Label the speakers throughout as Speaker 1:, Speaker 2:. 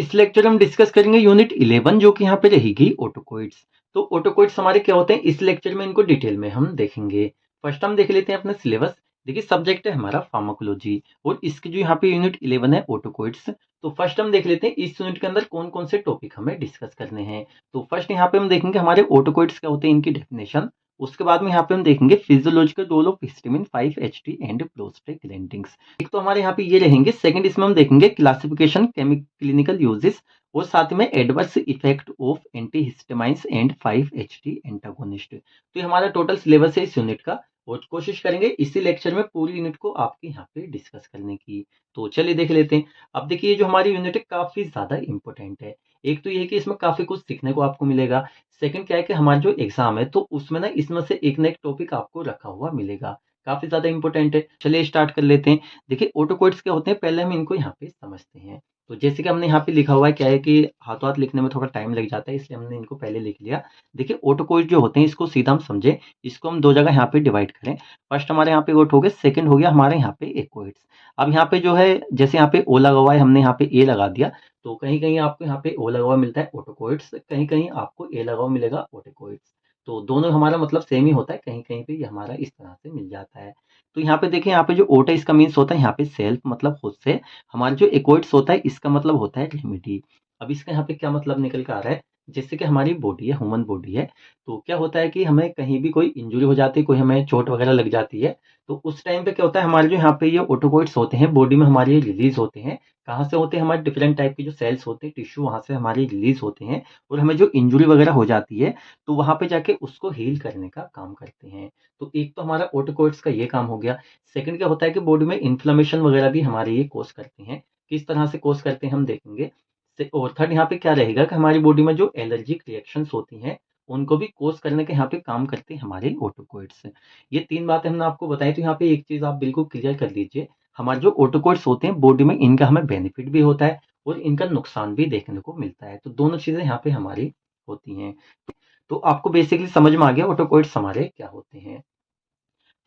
Speaker 1: इस लेक्चर में हम डिस्कस करेंगे यूनिट 11 जो कि यहाँ पे रहेगी ऑटोकोइड्स। तो ऑटोकोइड्स हमारे क्या होते हैं इस लेक्चर में इनको डिटेल में हम देखेंगे। फर्स्ट हम देख लेते हैं अपना सिलेबस। देखिए सब्जेक्ट है हमारा फार्माकोलॉजी और इसकी जो यहाँ पे यूनिट 11 है ऑटोकोइड्स। तो फर्स्ट हम देख लेते हैं इस यूनिट के अंदर कौन कौन से टॉपिक हमें डिस्कस करने हैं। तो फर्स्ट यहाँ पे हम देखेंगे हमारे ऑटोकोइड्स क्या होते हैं इनकी डेफिनेशन। उसके बाद में यहाँ पे हम देखेंगे physiological role of histamine 5-HT and prostaglandins. एक तो हमारे यहाँ पे ये रहेंगे। सेकंड इसमें हम देखेंगे क्लासिफिकेशन क्लिनिकल यूजेस और साथ में adverse effect of antihistamines and 5-HT antagonist. तो ये हमारा टोटल सिलेबस है इस यूनिट का और कोशिश करेंगे इसी लेक्चर में पूरी यूनिट को आपके यहाँ पे डिस्कस करने की। तो चलिए देख लेते हैं। अब देखिए जो हमारी यूनिट है काफी ज्यादा इंपॉर्टेंट है। एक तो ये है कि इसमें काफी कुछ सीखने को आपको मिलेगा। सेकंड क्या है कि हमारा जो एग्जाम है तो उसमें ना इसमें से एक ना एक टॉपिक आपको रखा हुआ मिलेगा। काफी ज्यादा इंपॉर्टेंट है। चलिए स्टार्ट कर लेते हैं। देखिए ऑटोकोइड्स क्या होते हैं पहले हम इनको यहाँ पे समझते हैं। तो जैसे कि हमने यहाँ पे लिखा हुआ है क्या है कि हाथों हाथ लिखने में थोड़ा टाइम लग जाता है इसलिए हमने इनको पहले लिख लिया। देखिए ऑटोकोइड जो होते हैं इसको सीधा हम समझे। इसको हम दो जगह यहाँ पे डिवाइड करें। फर्स्ट हमारे यहाँ पे ओट हो गया, सेकंड हो गया हमारे यहाँ पे एकोइड्स। अब यहाँ पे जो है जैसे यहाँ पे ओ लगा हुआ है हमने यहाँ पे ए लगा दिया। तो कहीं कहीं आपको यहाँ पे ओ लगा हुआ मिलता है ऑटोकोइड्स, कहीं कहीं आपको ए लगा हुआ मिलेगा ऑटोकोइड्स। तो दोनों हमारा मतलब सेम ही होता है, कहीं कहीं पे ये हमारा इस तरह से मिल जाता है। तो यहाँ पे देखिए यहाँ पे जो ओट है इसका मीन्स होता है यहाँ पे सेल्फ मतलब खुद से। हमारा जो इक्विड्स होता है इसका मतलब होता है रेमेडी। अब इसका यहाँ पे क्या मतलब निकल के आ रहा है, जैसे कि हमारी बॉडी है, ह्यूमन बॉडी है। तो क्या होता है कि हमें कहीं भी कोई इंजरी हो जाती है, कोई हमें चोट वगैरह लग जाती है। तो उस टाइम पे क्या होता है हमारे जो यहाँ पे ये ऑटोकोइड्स होते हैं बॉडी में हमारे रिलीज होते हैं। कहाँ से होते हैं, हमारे डिफरेंट टाइप के जो सेल्स होते हैं टिश्यू वहां से हमारे रिलीज होते हैं। और हमें जो इंजरी वगैरह हो जाती है तो वहां पे जाके उसको हील करने का काम करते हैं। तो एक तो हमारा ऑटोकोइड्स का ये काम हो गया। सेकंड क्या होता है कि बॉडी में इन्फ्लेमेशन वगैरह भी हमारे ये कोस करते हैं। किस तरह से कोस करते हैं हम देखेंगे। और थर्ड यहाँ पे क्या रहेगा कि हमारी बॉडी में जो एलर्जिक रिएक्शंस होती हैं उनको भी कोस करने के यहाँ पे काम करते हैं हमारे ऑटोकोइड्स। ये तीन बातें हमने आपको बताई। तो यहाँ पे एक चीज आप बिल्कुल क्लियर कर लीजिए, हमारे जो ऑटोकोइड्स होते हैं बॉडी में इनका हमें बेनिफिट भी होता है और इनका नुकसान भी देखने को मिलता है। तो दोनों चीजें यहाँ पे हमारी होती हैं। तो आपको बेसिकली समझ में आ गया ऑटोकोइड्स हमारे क्या होते हैं।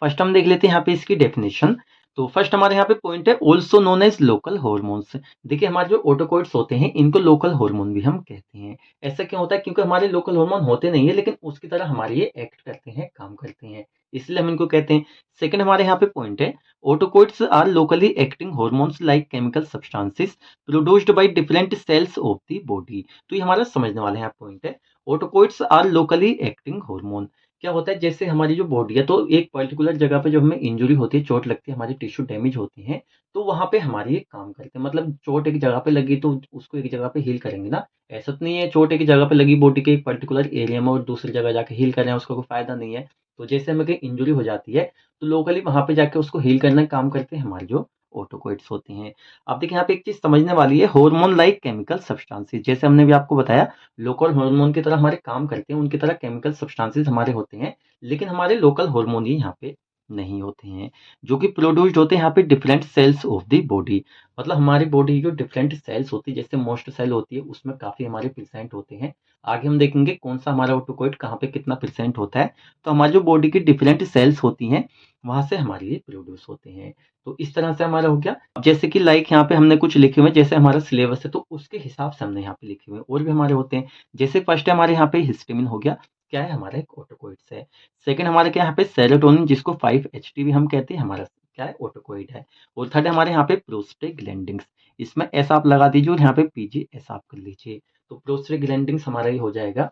Speaker 1: फर्स्ट हम देख लेते हैं यहाँ पे इसकी डेफिनेशन। तो फर्स्ट हमारे यहाँ पे पॉइंट है also known as local hormones. देखिए हमारे जो ऑटोकोइड्स होते हैं इनको लोकल हार्मोन भी हम कहते हैं। ऐसा क्यों होता है, क्योंकि हमारे लोकल हार्मोन होते नहीं है लेकिन उसकी तरह हमारे ये एक्ट करते हैं, काम करते हैं, इसलिए हम इनको कहते हैं। सेकंड हमारे यहाँ पे पॉइंट है autacoids are locally acting hormones like chemical substances produced by different cells of the body. तो ये हमारा समझने वाला यहाँ पॉइंट है। Autacoids are locally acting hormone. क्या होता है जैसे हमारी जो बॉडी है तो एक पर्टिकुलर जगह पे जब हमें इंजरी होती है, चोट लगती है, हमारी टिश्यू डैमेज होती है, तो वहां पे हमारी एक काम करते हैं। मतलब चोट एक जगह पे लगी तो उसको एक जगह पे हील करेंगे ना। ऐसा तो नहीं है चोट एक जगह पे लगी बॉडी के एक पर्टिकुलर एरिया में और दूसरी जगह जाके हील कर रहे हैं, उसका कोई फायदा नहीं है। तो जैसे हमें कहीं इंजरी हो जाती है तो लोकली वहां पे जाके उसको हील करने का काम करते हैं हमारे जो ऑटोकोइड्स होते हैं। अब देखिए यहाँ पे एक चीज समझने वाली है, हार्मोन लाइक केमिकल सब्सटेंसेस। जैसे हमने भी आपको बताया लोकल हार्मोन की तरह हमारे काम करते हैं, उनकी तरह केमिकल सब्सटेंसेस हमारे होते हैं। लेकिन हमारे लोकल हार्मोन ही यहाँ पे नहीं होते हैं, जो कि प्रोड्यूस्ड होते हैं यहाँ पे different cells of the body. मतलब हमारी बॉडी जो डिफरेंट सेल्स होती है, जैसे मोस्ट सेल होती है उसमें काफी हमारे परसेंट होते हैं। आगे हम देखेंगे कौन सा हमारा ऑटोकोइड कहाँ पे कितना परसेंट होता है। तो हमारी जो बॉडी की डिफरेंट सेल्स होती हैं वहां से हमारे ये प्रोड्यूस होते हैं। तो इस तरह से हमारा हो गया। अब जैसे कि लाइक यहाँ पे हमने कुछ लिखे हुए, जैसे हमारा सिलेबस है तो उसके हिसाब से हमने यहाँ पे लिखे हुए और भी हमारे होते हैं। जैसे फर्स्ट है हमारे यहाँ पे हिस्टामिन हो गया, क्या है हमारा एक ऑटोकोइड्स है। सेकंड हमारे क्या यहाँ पे सेरोटोनिन जिसको 5-HT भी हम कहते हैं, हमारा क्या है ऑटोकोइड है। और थर्ड हमारे यहाँ पे प्रोस्टाग्लैंडिन्स, इसमें ऐसा आप लगा दीजिए और यहाँ पे पीजी ऐसा आप कर लीजिए। तो प्रोस्टाग्लैंडिन्स हमारा ही हो जाएगा।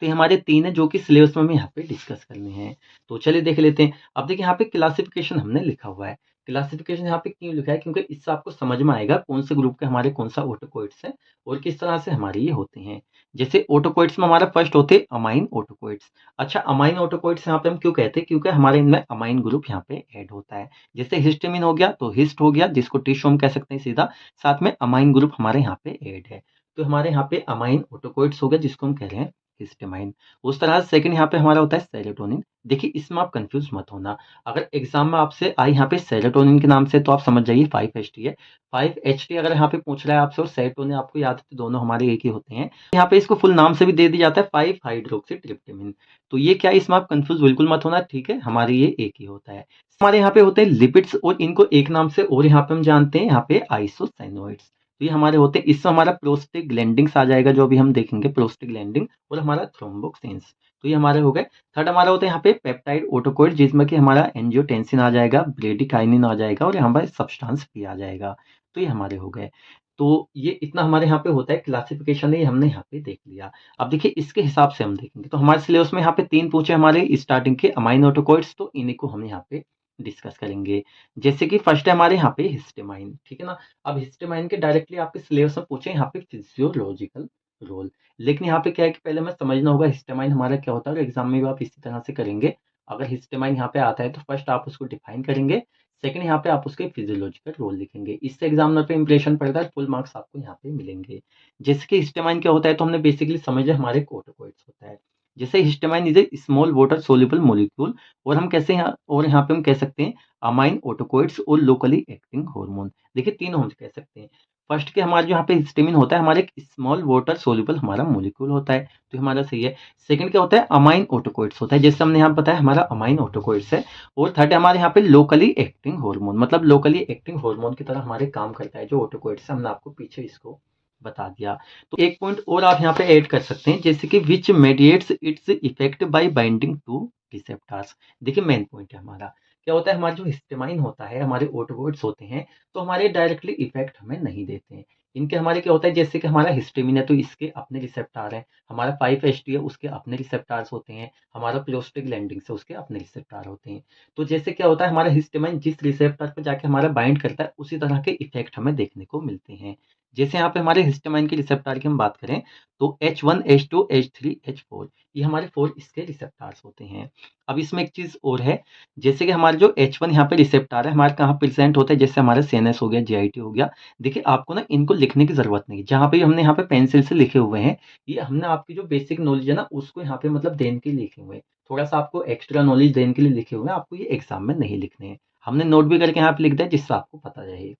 Speaker 1: तो ये हमारे तीन है जो कि सिलेबस में हमें यहाँ पे डिस्कस करने हैं। तो चलिए देख लेते हैं। अब देखिए यहाँ पे क्लासिफिकेशन हमने लिखा हुआ है। क्लासिफिकेशन यहाँ पे क्यों लिखा है, क्योंकि इससे आपको समझ में आएगा कौन से ग्रुप के हमारे कौन सा ऑटोकोइड्स है और किस तरह से हमारे ये होते हैं। जैसे ऑटोकोइड्स में हमारा फर्स्ट होते हैं अमाइन ऑटोकोइड्स। अच्छा अमाइन ऑटोकोइड्स यहाँ पे हम क्यों कहते हैं, क्योंकि हमारे इनमें अमाइन ग्रुप यहाँ पे ऐड होता है। जैसे हिस्टामिन हो गया तो हिस्ट हो गया जिसको टिश्यू हम कह सकते हैं सीधा, साथ में अमाइन ग्रुप हमारे यहाँ पे ऐड है। तो हमारे यहाँ पे अमाइन ऑटोकोइड्स हो गया जिसको हम कह रहे हैं हिस्टामाइन। उस तरह से सेकंड यहाँ पे हमारा होता है सेरोटोनिन। देखिए इसमें आप कंफ्यूज मत होना, अगर एग्जाम में आपसे आई यहाँ पे सेरोटोनिन के नाम से तो आप समझ जाइए 5-HT है। 5-HT अगर यहाँ पे पूछ रहा है आपसे और सेरोटोनिन आपको याद है तो दोनों हमारे एक ही होते हैं। यहाँ पे इसको फुल नाम से भी दे दिया जाता है 5-हाइड्रोक्सीट्रिप्टामाइन। तो ये क्या है, इसमें आप कंफ्यूज बिल्कुल मत होना, ठीक है, हमारे ये एक ही होता है। हमारे यहाँ पे होते हैं लिपिड्स और इनको एक नाम से और यहाँ पे हम जानते हैं यहाँ पे आइसोसाइनोइड्स। तो ये हमारे होते हैं, इसमें हमारा प्रोस्टाग्लैंडिन्स आ जाएगा जो अभी हम देखेंगे, प्रोस्टाग्लैंडिन और हमारा थ्रोम्बोक्सिन्स। तो ये हमारे हो गए। थर्ड हमारा होता है यहाँ पे पेप्टाइड ऑटोकोइड, जिसमें कि हमारा एंजियोटेंसिन आ जाएगा, ब्रेडिकाइनिन आ जाएगा और यहाँ पर सब्सटेंस पी आ जाएगा। तो ये हमारे हो गए। तो ये इतना हमारे यहाँ पे होता है, क्लासिफिकेशन है ये हमने यहाँ पे देख लिया। अब देखिए इसके हिसाब से हम देखेंगे, तो हमारे सिलेबस में यहाँ पे 3 पूछे हमारे स्टार्टिंग के अमाइन ऑटोकोइड्स, तो इन्हीं को हम यहाँ पे डिस्कस करेंगे। जैसे कि फर्स्ट है हमारे यहाँ पे हिस्टामाइन, ठीक है ना? अब हिस्टामाइन के डायरेक्टली आपके सिलेबस में पूछे यहाँ पे फिजियोलॉजिकल रोल, लेकिन यहाँ पे क्या है कि पहले हमें समझना होगा हिस्टामाइन हमारा क्या होता है, और एग्जाम में भी आप इसी तरह से करेंगे। अगर हिस्टामाइन यहाँ पे आता है तो फर्स्ट आप उसको डिफाइन करेंगे, सेकंड यहाँ पे आप उसके फिजियोलॉजिकल रोल लिखेंगे। इससे एग्जामिनर पे इंप्रेशन पड़ता है, फुल मार्क्स आपको यहाँ पे मिलेंगे। जैसे कि हिस्टामाइन क्या होता है, तो हमने बेसिकली समझा हमारे कोर्टिकोइड्स होता है। जैसे histamine is a small water soluble molecule, और हम कैसे यहाँ, और यहाँ पे हम कह सकते हैं अमाइन ऑटोकोइड्स और लोकली एक्टिंग हार्मोन। देखिए तीनों हम कह सकते हैं। फर्स्ट के हमारे जो यहाँ पे हिस्टामिन होता है, हमारे एक स्मॉल वाटर सोल्यूबल हमारा मॉलिक्यूल होता है, तो हमारा सही है। सेकंड क्या होता है, अमाइन ऑटोकोइड्स होता है, जैसे हमने यहाँ बताया हमारा अमाइन ऑटोकोइड्स है। और थर्ड हमारे यहाँ पे लोकली एक्टिंग हार्मोन, मतलब लोकली एक्टिंग हार्मोन की तरह हमारे काम करता है जो ऑटोकोइड्स है, हमने आपको पीछे इसको बता दिया। तो एक पॉइंट और आप यहाँ पे ऐड कर सकते हैं, जैसे कि which mediates its effect by binding to receptors. देखिए मेन पॉइंट है हमारा क्या होता है, हमारा जो हिस्टामाइन होता है, हमारे ऑटोकोइड्स होते हैं, तो हमारे डायरेक्टली इफेक्ट हमें नहीं देते हैं। इनके हमारे क्या होता है, जैसे कि हमारा हिस्टामिन है तो इसके अपने रिसेप्टर हैं, हमारा 5-HT है उसके अपने रिसेप्टर्स होते हैं, हमारा प्रोस्टाग्लैंडिन्स है उसके अपने रिसेप्टर होते हैं। तो जैसे क्या होता है, हमारा हिस्टामाइन जिस रिसेप्टर पर जाके हमारा बाइंड करता है, उसी तरह के इफेक्ट हमें देखने को मिलते हैं। जैसे यहाँ पे हमारे हिस्टामाइन के रिसेप्टर की हम बात करें, तो H1, H2, H3, H4 ये हमारे 4 इसके रिसेप्टर्स होते हैं। अब इसमें एक चीज़ और है, जैसे कि हमारे जो H1 यहाँ पे रिसेप्टर है, हमारे कहाँ प्रेज़ेंट होता है, जैसे हमारा CNS हो गया, GIT हो गया। देखिए आपको ना इनको लिखने की ज़रूरत नहीं है, जहाँ पे हमने यहाँ पे पेंसिल से लिखे हुए हैं, ये हमने आपकी जो बेसिक नॉलेज है ना, उसको यहाँ पे मतलब देने के लिए लिखे हुए हैं। थोड़ा-सा आपको एक्स्ट्रा नॉलेज देने के लिए लिखे हुए हैं, आपको ये एग्ज़ाम में नहीं लिखने हैं। हमने नोट भी करके यहाँ पे लिख दिया जिससे आपको पता रहे।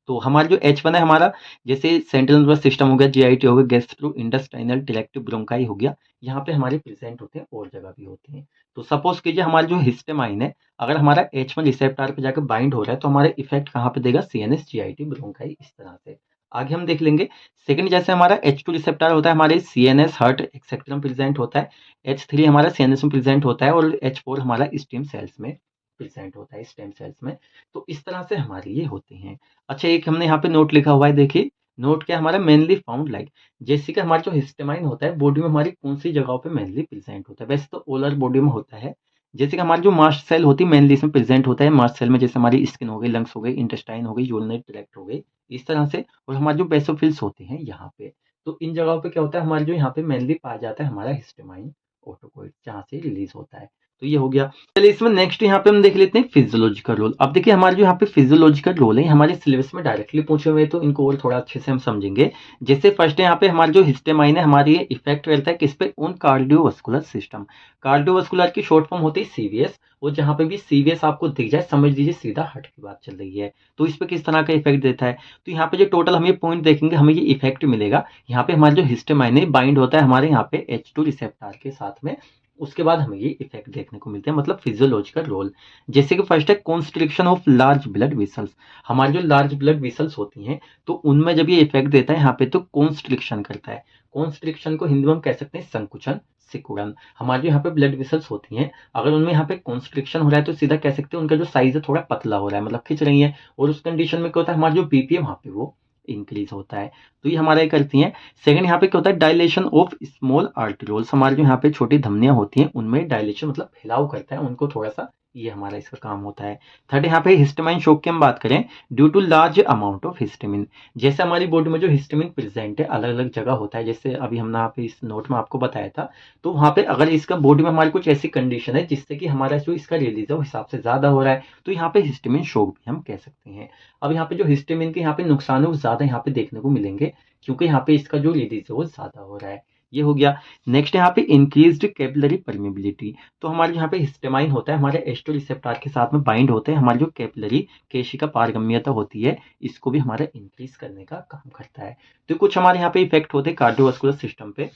Speaker 1: तो हमारा जो H1 है हमारा, जैसे सेंट्रल नर्वस सिस्टम हो गया, GIT हो गया, गैस्ट्रोइंटेस्टाइनल ट्रैक्ट ब्रोंकाई हो गया, यहाँ पे हमारे प्रेजेंट होते हैं और जगह भी होते हैं। तो सपोज कीजिए हमारा जो हिस्टामाइन है, अगर हमारा H1 रिसेप्टर पे जाकर बाइंड हो रहा है, तो हमारे इफेक्ट कहाँ पे देगा, CNS, GIT, ब्रोंकाई, इस तरह से। आगे हम देख लेंगे। सेकंड जैसे हमारा H2 रिसेप्टर होता है, हमारे CNS, हार्ट एक्सेट्रा में प्रेजेंट होता है। H3 हमारा CNS में प्रेजेंट होता है, और H4 हमारा स्टेम सेल्स में प्रेजेंट होता है, स्टेम सेल्स में। तो इस तरह से हमारे ये होते हैं। अच्छा एक हमने यहाँ पे नोट लिखा हुआ है, देखिए नोट क्या हमारा, मेनली फाउंड लाइक। जैसे कि हमारा जो हिस्टामाइन होता है, बॉडी में हमारी कौन सी जगहों पे मेनली प्रेजेंट होता है, वैसे तो ऑल ओवर बॉडी में होता है। जैसे कि हमारी जो मास्ट सेल होती है, मेनली इसमें प्रेजेंट होता है। मास्ट सेल में जैसे हमारी स्किन हो गई, लंग्स हो गई, इंटेस्टाइन हो गई, यूरिनरी ट्रैक्ट हो गई, इस तरह से। और हमारे जो बेसोफिल्स होते हैं यहाँ पे, तो इन जगहों पे क्या होता है, हमारे जो यहाँ पे मेनली पाया जाता है हमारा हिस्टामाइन ऑटोकोइड, जहाँ से रिलीज होता है। तो ये हो गया। चलिए इसमें नेक्स्ट यहाँ पे हम देख लेते हैं फिजियोलॉजिकल रोल। अब देखिए हमारे जो यहाँ पे फिजियोलॉजिकल रोल है, हमारे सिलेबस में डायरेक्टली पूछे हुए, तो इनको और थोड़ा अच्छे से हम समझेंगे। जैसे फर्स्ट है यहाँ पे हमारे जो हिस्टामाइन है, हमारी ये इफेक्ट करता है किस पे, ऑन कार्डियोवास्कुलर सिस्टम। कार्डियोवास्कुलर की शॉर्ट फॉर्म होती है CVS, और जहाँ पे भी CVS आपको दिख जाए, समझ लीजिए सीधा हार्ट की बात चल रही है। तो इस पे किस तरह का इफेक्ट देता है, तो यहाँ पे जो टोटल हम ये पॉइंट देखेंगे, हमें ये इफेक्ट मिलेगा। यहाँ पे हमारा जो हिस्टामाइन है बाइंड होता है हमारे यहाँ पे H2 रिसेप्टर के साथ में, उसके बाद हमें ये इफेक्ट देखने को मिलते हैं, मतलब फिजियोलॉजिकल रोल। जैसे कि फर्स्ट है constriction of large blood vessels. हमारी जो लार्ज ब्लड वेसल्स होती हैं, तो उनमें जब ये इफेक्ट देता है यहाँ पे, तो कॉन्स्ट्रिक्शन करता है। कॉन्स्ट्रिक्शन को हिंदी में हम कह सकते हैं संकुचन, सिकुड़न। हमारी जो यहाँ पे ब्लड वेसल्स होती हैं, अगर उनमें यहाँ पे कॉन्स्ट्रिक्शन हो रहा है, तो सीधा कह सकते हैं उनका जो साइज है थोड़ा पतला हो रहा है, मतलब खिंच रही है। और उस कंडीशन में क्या होता है, हमारा जो BP है वहाँ पे वो इंक्रीज होता है। तो ये हमारा ये करती हैं। सेकंड यहाँ पे क्या होता है, डायलेशन ऑफ स्मॉल आर्टेरियोल्स। हमारे जो यहाँ पे छोटी धमनियां होती हैं, उनमें डायलेशन मतलब फैलाव करता है उनको थोड़ा सा, ये हमारा इसका काम होता है। थर्ड यहाँ पे हिस्टामाइन शॉक की हम बात करें, due to large amount of histamine. जैसे हमारी बॉडी में जो हिस्टामिन प्रेजेंट है, अलग अलग जगह होता है, जैसे अभी हमने यहाँ पे इस नोट में आपको बताया था। तो वहाँ पे अगर इसका बॉडी में हमारी कुछ ऐसी कंडीशन है जिससे कि हमारा जो इसका रिलीज है वो हिसाब से ज्यादा हो रहा है, तो यहाँ पे हिस्टामिन शॉक भी हम कह सकते हैं। अब यहाँ पे जो हिस्टामिन के यहाँ पे नुकसान है वो ज्यादा यहाँ पे देखने को मिलेंगे, क्योंकि यहाँ पे इसका जो रिलीज है वो ज्यादा हो रहा है। ये हो गया। नेक्स्ट यहाँ पे इंक्रीज्ड कैपिलरी परमेबिलिटी। तो हमारे यहाँ पे हिस्टामाइन होता है, हमारे H2 रिसेप्टर के साथ में बाइंड होते हैं, हमारी जो कैपिलरी केशिका पारगम्यता होती है, इसको भी हमारा इंक्रीज करने का काम करता है। तो कुछ हमारे यहाँ पे इफेक्ट होते हैं कार्डियोवास्कुलर सिस्टम पे।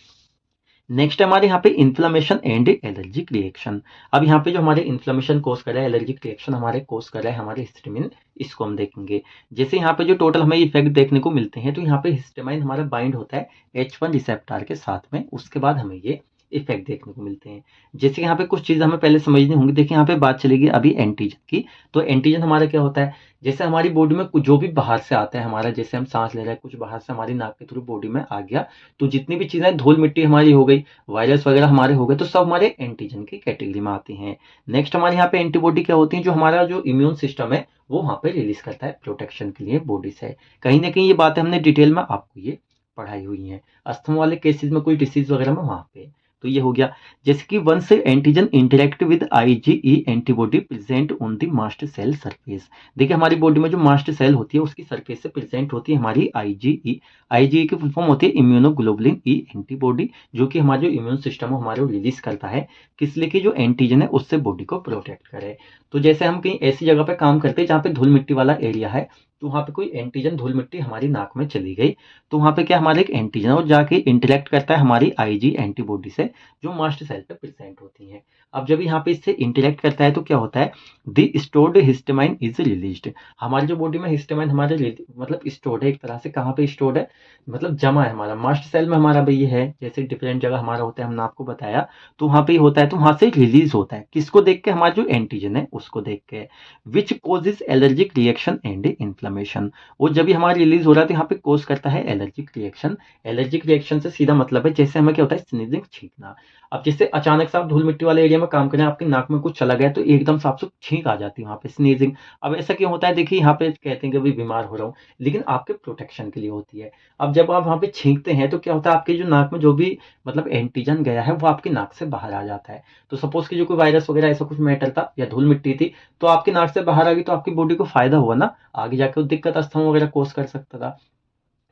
Speaker 1: नेक्स्ट हमारे यहाँ पे इन्फ्लेमेशन एंड एलर्जिक रिएक्शन। अब यहाँ पे जो हमारे इन्फ्लेमेशन कोज कर रहा है, एलर्जिक रिएक्शन हमारे कोज कर रहा है हमारे हिस्टामिन, इसको हम देखेंगे। जैसे यहाँ पे जो टोटल हमें इफेक्ट देखने को मिलते हैं, तो यहाँ पे हिस्टामिन हमारा बाइंड होता है H1 रिसेप्टर के साथ में, उसके बाद हमें ये इफेक्ट देखने को मिलते हैं। जैसे यहाँ पे कुछ चीज़ हमें पहले समझनी होंगी। देखिए यहाँ पे बात चलेगी अभी एंटीजन की। तो एंटीजन हमारा क्या होता है, जैसे हमारी बॉडी में जो भी बाहर से आता है हमारा, जैसे हम सांस ले रहे हैं, कुछ बाहर से हमारी नाक के थ्रू बॉडी में आ गया, तो जितनी भी चीज़ें धूल मिट्टी हमारी हो गई, वायरस वगैरह हमारे हो गए, तो सब हमारे एंटीजन की कैटेगरी में आते हैं। नेक्स्ट हमारे यहाँ पे एंटीबॉडी क्या होती है, जो हमारा जो इम्यून सिस्टम है वो वहाँ पे रिलीज करता है प्रोटेक्शन के लिए बॉडी से। कहीं ना कहीं ये बातें हमने डिटेल में आपको ये पढ़ाई हुई है। अस्थमा वाले केसेस में कोई डिसीज वगैरह में वहाँ पे, तो ये हो गया। जैसे कि once antigen interact with IgE antibody present on the mast cell surface. देखिए हमारी बॉडी में जो मास्ट सेल होती है उसकी सरफेस से प्रेजेंट होती है हमारी आईजीई। आईजीई की फुल फॉर्म होती है इम्यूनोग्लोबुलिन ई एंटीबॉडी, जो कि हमारा जो इम्यून सिस्टम है हमारे रिलीज करता है, किस लिए कि जो एंटीजन है उससे बॉडी को प्रोटेक्ट करे। तो जैसे हम कहीं ऐसी जगह पे काम करते हैं जहाँ पे धूल मिट्टी वाला एरिया है, तो वहाँ पे कोई एंटीजन धूल मिट्टी हमारी नाक में चली गई, तो वहाँ पे क्या हमारा एक एंटीजन और जाके इंटरेक्ट करता है हमारी आईजी एंटीबॉडी से, जो मास्ट सेल पे प्रेजेंट होती है। अब जब यहाँ पे इससे इंटरेक्ट करता है तो क्या होता है, the stored histamine is released. हमारी जो बॉडी में हिस्टामाइन हमारे मतलब स्टोर्ड है एक तरह से। कहाँ पे स्टोर्ड है, मतलब जमा है हमारा मास्ट सेल में हमारा भाई है, जैसे डिफरेंट जगह हमारा होता है, हमने आपको बताया, तो वहाँ पे ही होता है। तो वहाँ से रिलीज होता है, किसको देख के, हमारा जो एंटीजन है उसको देख के, which causes allergic reaction and inflammation. वो जब भी हमारा रिलीज हो रहा है तो यहाँ पे कोज करता है एलर्जिक रिएक्शन। एलर्जिक रिएक्शन से सीधा मतलब है, जैसे हमें क्या होता है स्नीजिंग, छींकना। अब जैसे अचानक से आप धूल मिट्टी वाले एरिया में काम करें, आपकी नाक में कुछ चला गया तो एकदम से आपसे छींक आ जाती है वहाँ पे, स्नीजिंग। अब ऐसा क्यों होता है, देखिए यहाँ पे कहते हैं कि भाई बीमार हो रहा हूँ, लेकिन आपके प्रोटेक्शन के लिए होती है। अब जब आप वहाँ पे छींकते हैं तो क्या होता है, आपके जो नाक में जो भी मतलब एंटीजन गया है वो आपकी नाक से बाहर आ जाता है। तो सपोज कि जो कोई वायरस वगैरह ऐसा कुछ मैटर था या धूल मिट्टी थी, तो आपकी नाक से बाहर आ गई, तो आपकी बॉडी को फायदा हुआ ना, आगे जाकर दिक्कत अस्थमा वगैरह कोस कर सकता था।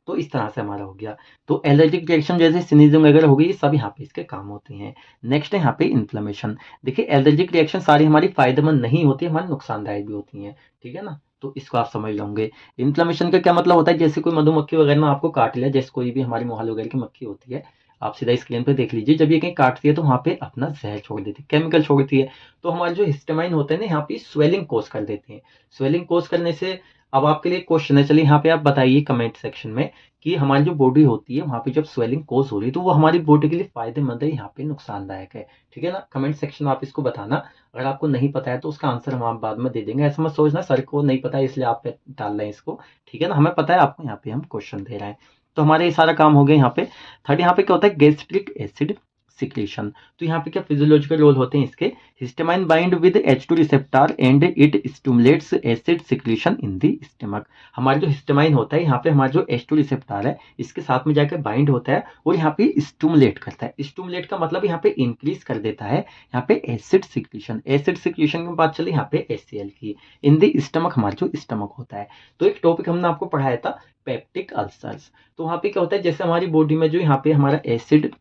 Speaker 1: तो इस तरह से हमारा हो गया। तो एलर्जिक रिएक्शन जैसे स्नीजिंग वगैरह हो गई, ये सब यहाँ पे इसके काम होते हैं। नेक्स्ट है यहाँ पे इन्फ्लेमेशन। देखिए एलर्जिक रिएक्शन सारी हमारी फायदेमंद नहीं होती, हमारी नुकसानदायक भी होती हैं, ठीक है ना। तो इसको आप समझ लोगे। इन्फ्लेमेशन का क्या मतलब होता है, जैसे कोई मधुमक्खी वगैरह ने आपको काट लिया, जैसे कोई भी हमारी मोहाल वगैरह की मक्खी होती है, आप सीधा स्क्रीन पे देख लीजिए, जब ये कहीं काटती है तो वहाँ पे अपना जहर छोड़ देती है, केमिकल छोड़ती है। तो हमारे जो हिस्टामाइन होते हैं ना, यहाँ पे स्वेलिंग कोज कर देते हैं। स्वेलिंग कोज करने से, अब आपके लिए क्वेश्चन है, चलिए यहाँ पे आप बताइए कमेंट सेक्शन में कि हमारी जो बॉडी होती है वहाँ पे जब स्वेलिंग कोज हो रही है तो वो हमारी बॉडी के लिए फायदेमंद है, यहाँ पे नुकसानदायक है, ठीक है ना। कमेंट सेक्शन में आप इसको बताना। अगर आपको नहीं पता है तो उसका आंसर हम आप बाद में दे देंगे। ऐसा मत सोचना सर को नहीं पता है इसलिए आप पे डाल रहे हैं इसको, ठीक है ना। हमें पता है, आपको यहाँ पे हम क्वेश्चन दे रहे हैं। तो हमारे ये सारा काम हो गया यहाँ पे। थर्ड यहाँ पे क्या होता है, गैस्ट्रिक एसिड सिक्रीशन। तो यहाँ पे क्या फिजियोलॉजिकल रोल होते हैं इसके, histamine bind with H2 receptor and it stimulates acid secretion in the stomach. हमारा जो हिस्टामाइन होता है यहाँ पे, हमारा जो H2 रिसेप्टर है इसके साथ में जाकर बाइंड होता है और यहाँ पे स्टिमुलेट करता है। स्टिमुलेट का मतलब यहाँ पे इंक्रीज कर देता है यहाँ पे एसिड सिक्रीशन। एसिड सिक्रीशन की बात चली यहाँ पे HCl की, इन द स्टमक, हमारा जो स्टमक होता है। तो एक टॉपिक हमने आपको पढ़ाया था पेप्टिक अल्सर्स। तो वहाँ पे क्या होता है, जैसे हमारी बॉडी में जो यहाँ पे हमारा एसिड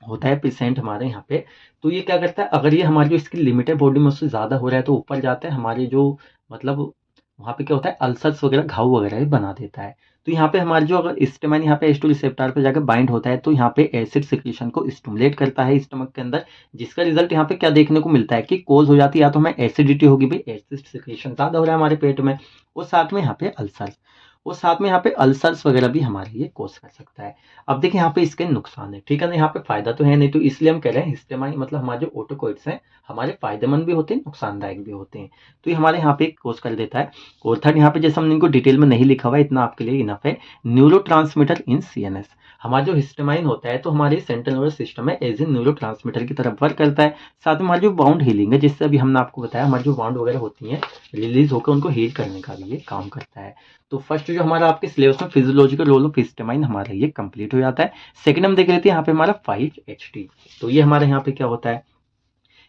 Speaker 1: होता है पेशेंट हमारे यहाँ पे, तो ये क्या करता है, अगर ये हमारी जो इसकी लिमिट है बॉडी में उससे ज़्यादा हो रहा है तो ऊपर जाता है हमारे जो मतलब वहाँ पे क्या होता है, अल्सर्स वगैरह, घाव वगैरह भी बना देता है। तो यहाँ पे हमारे जो अगर हिस्टामाइन यहाँ पे H2 रिसेप्टर पे जाकर बाइंड होता है तो यहाँ पे एसिड सिक्रीशन को स्टिमुलेट करता है स्टमक के अंदर, जिसका रिजल्ट यहाँ पे क्या देखने को मिलता है कि कोज हो जाती है, या तो हमें एसिडिटी होगी, भाई एसिड सिक्रीशन ज़्यादा हो रहा है हमारे पेट में, और साथ में यहाँ पे अल्सर्स, और साथ में यहाँ पे अल्सर्स वगैरह भी हमारे लिए कोज कर सकता है। अब देखिए यहाँ पे इसके नुकसान है, ठीक है ना। यहाँ पे फायदा तो है नहीं, तो इसलिए हम कह रहे हैं हिस्टामाइन मतलब हमारे जो ऑटोकोइड्स हैं हमारे फायदेमंद भी होते हैं, नुकसानदायक भी होते हैं। तो ये हमारे यहाँ पे कोज कर देता है। और थर्ड यहाँ पे जैसे हमने इनको डिटेल में नहीं लिखा हुआ है, इतना आपके लिए इनफ है, न्यूरोट्रांसमीटर इन CNS। हमारा जो हिस्टामाइन होता है तो हमारे सेंट्रल नर्वस सिस्टम में एज ए न्यूरोट्रांसमीटर की तरफ वर्क करता है। साथ में हमारी जो बाउंड हीलिंग है, जिससे अभी हमने आपको बताया, हमारी जो बाउंड वगैरह होती हैं रिलीज होकर उनको हील करने का भी ये काम करता है। तो फर्स्ट जो हमारा आपके सिलेबस में फिजियोलॉजिकल रोल ऑफ हिस्टामाइन हमारा ये कंप्लीट हो जाता है। सेकंड हम देख लेते हैं यहाँ पे हमारा 5HT। तो ये हमारे यहाँ पे क्या होता है,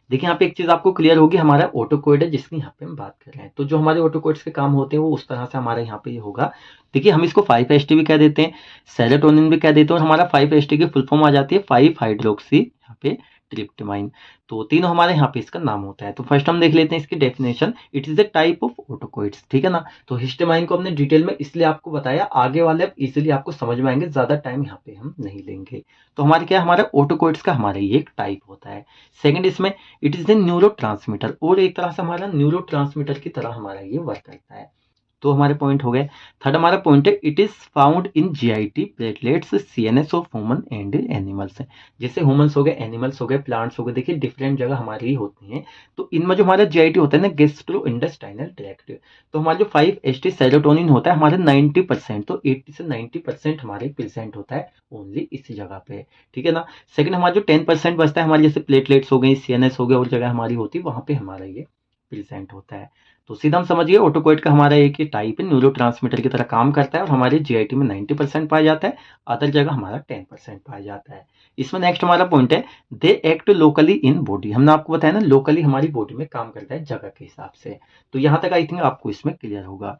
Speaker 1: देखिए यहाँ पे एक चीज आपको क्लियर होगी, हमारा ऑटोकोइड है जिसकी यहाँ पे हम बात कर रहे हैं। तो जो हमारे ऑटोकोइड्स के काम होते हैं वो उस तरह से हमारे यहाँ पे ये होगा। देखिए हम इसको 5HT भी कह देते हैं, सेरोटोनिन भी कह देते हैं, और हमारा 5HT की फुल फॉर्म आ जाती है 5 हाइड्रोक्सी यहाँ पे ट्रिप्टोमाइन। तो तीनों हमारे यहाँ पे इसका नाम होता है। तो फर्स्ट हम देख लेते हैं इसकी definition. It is a type of autacoids, ठीक है ना। तो हिस्टामाइन को हमने डिटेल में इसलिए आपको बताया, आगे वाले अब इजीली आपको समझ में आएंगे, ज्यादा टाइम यहाँ पे हम नहीं लेंगे। तो हमारे क्या, हमारा ऑटोकोइड्स का हमारा ये एक टाइप होता है। सेकंड इसमें इट इज ए न्यूरो और एक तरह से हमारा न्यूरो की तरह हमारा ये वर्क करता है। तो हमारे पॉइंट हो गए। थर्ड हमारा पॉइंट है it is found in GIT platelets CNS of human and animals. जैसे ह्यूमंस हो गए, एनिमल्स हो गए, प्लांट्स हो गए, देखिए डिफरेंट जगह हमारी होती हैं। तो इनमें जो हमारा जीआईटी होता है ना, गैस्ट्रो इंटेस्टाइनल ट्रैक्ट, तो हमारा जो 5-HT सेरोटोनिन होता है हमारे 90%, तो 80 से 90% हमारे प्रेजेंट होता है ओनली इसी जगह पे, ठीक है ना। सेकंड हमारा जो 10% बचता है हमारे, जैसे प्लेटलेट्स हो गई, सीएनएस हो गए और जगह हमारी होती है, वहां पे हमारा ये प्रेजेंट होता है। तो सीधा हम समझिए ऑटोकोइड का हमारा एक ही टाइप है, न्यूरोट्रांसमीटर की तरह काम करता है और हमारे जीआईटी में 90% पाया जाता है, अदर जगह हमारा 10% पाया जाता है। इसमें नेक्स्ट हमारा पॉइंट है they act locally in body. हमने आपको बताया ना, लोकली हमारी बॉडी में काम करता है जगह के हिसाब से। तो यहाँ तक आई थिंक आपको इसमें क्लियर होगा।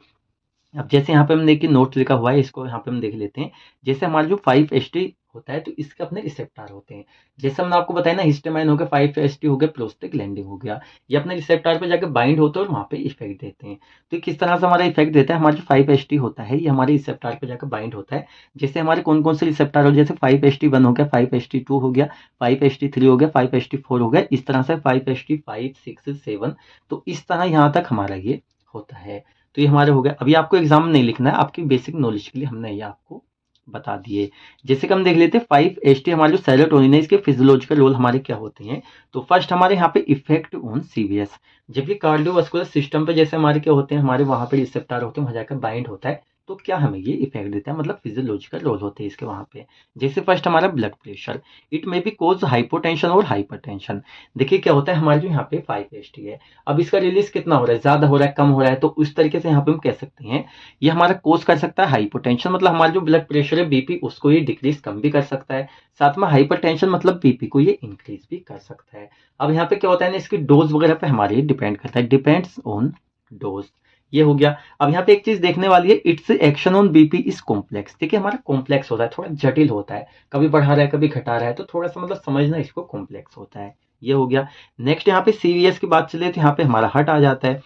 Speaker 1: अब जैसे यहाँ पे हम देखिए नोट लिखा हुआ है, इसको यहाँ पे हम देख लेते हैं। जैसे हमारा जो 5-HT होता है तो इसके अपने रिसेप्टर होते हैं। जैसे हमने आपको बताया ना, हिस्टामाइन हो गया, 5-HT हो गया, प्रोस्टाग्लैंडिन हो गया, ये अपने रिसेप्टर पे जाकर बाइंड होते हैं और वहाँ पे इफेक्ट देते हैं। तो किस तरह से हमारा इफेक्ट देता है, हमारा जो 5-HT होता है ये हमारे रिसेप्टर पे जाकर बाइंड होता है। जैसे हमारे कौन कौन से रिसेप्टर हो, जैसे 5-HT1 हो गया, 5-HT2 हो गया, 5-HT3 हो गया, 5-HT4 हो गया, इस तरह से 5-HT5, 6, 7, तो इस तरह यहाँ तक हमारा ये होता है। तो ये हमारे हो गया। अभी आपको एग्जाम में नहीं लिखना है, आपकी बेसिक नॉलेज के लिए हमने ये आपको बता दिए। जैसे कि हम देख लेते हैं 5-HT हमारे जो सेरोटोनिन है, इसके फिजियोलॉजिकल रोल हमारे क्या होते हैं। तो फर्स्ट हमारे यहाँ पे इफेक्ट ऑन सीवीएस, जबकि कार्डियोवास्कुलर सिस्टम पे जैसे हमारे क्या होते हैं, हमारे वहाँ पे रिसेप्टर होते हैं, वहाँ जाकर बाइंड होता है, तो क्या हमें ये इफेक्ट देता है, मतलब फिजियोलॉजिकल रोल होते हैं इसके वहाँ पे। जैसे फर्स्ट हमारा blood pressure, it may be cause hypotension और हाइपरटेंशन। देखिए क्या होता है, हमारे जो यहाँ पे 5-HT है, अब इसका रिलीज कितना हो रहा है, ज्यादा हो रहा है, कम हो रहा है, तो उस तरीके से यहाँ पे हम कह सकते हैं ये हमारा कोज कर सकता है हाइपोटेंशन, मतलब हमारा जो ब्लड प्रेशर है, बीपी, उसको ये डिक्रीज कम भी कर सकता है। साथ में हाइपरटेंशन मतलब बीपी को ये इंक्रीज भी कर सकता है। अब यहाँ पे क्या होता है ना, इसकी डोज वगैरह पे हमारे डिपेंड करता है, डिपेंड्स ऑन डोज। ये हो गया। अब यहाँ पे एक चीज देखने वाली है, it's action on BP is complex. देखिए हमारा कॉम्प्लेक्स होता है, थोड़ा जटिल होता है, कभी बढ़ा रहा है कभी घटा रहा है, तो थोड़ा सा मतलब समझना इसको कॉम्प्लेक्स होता है। ये हो गया। नेक्स्ट यहाँ पे सीवीएस की बात चले तो यहाँ पे हमारा हट आ जाता है।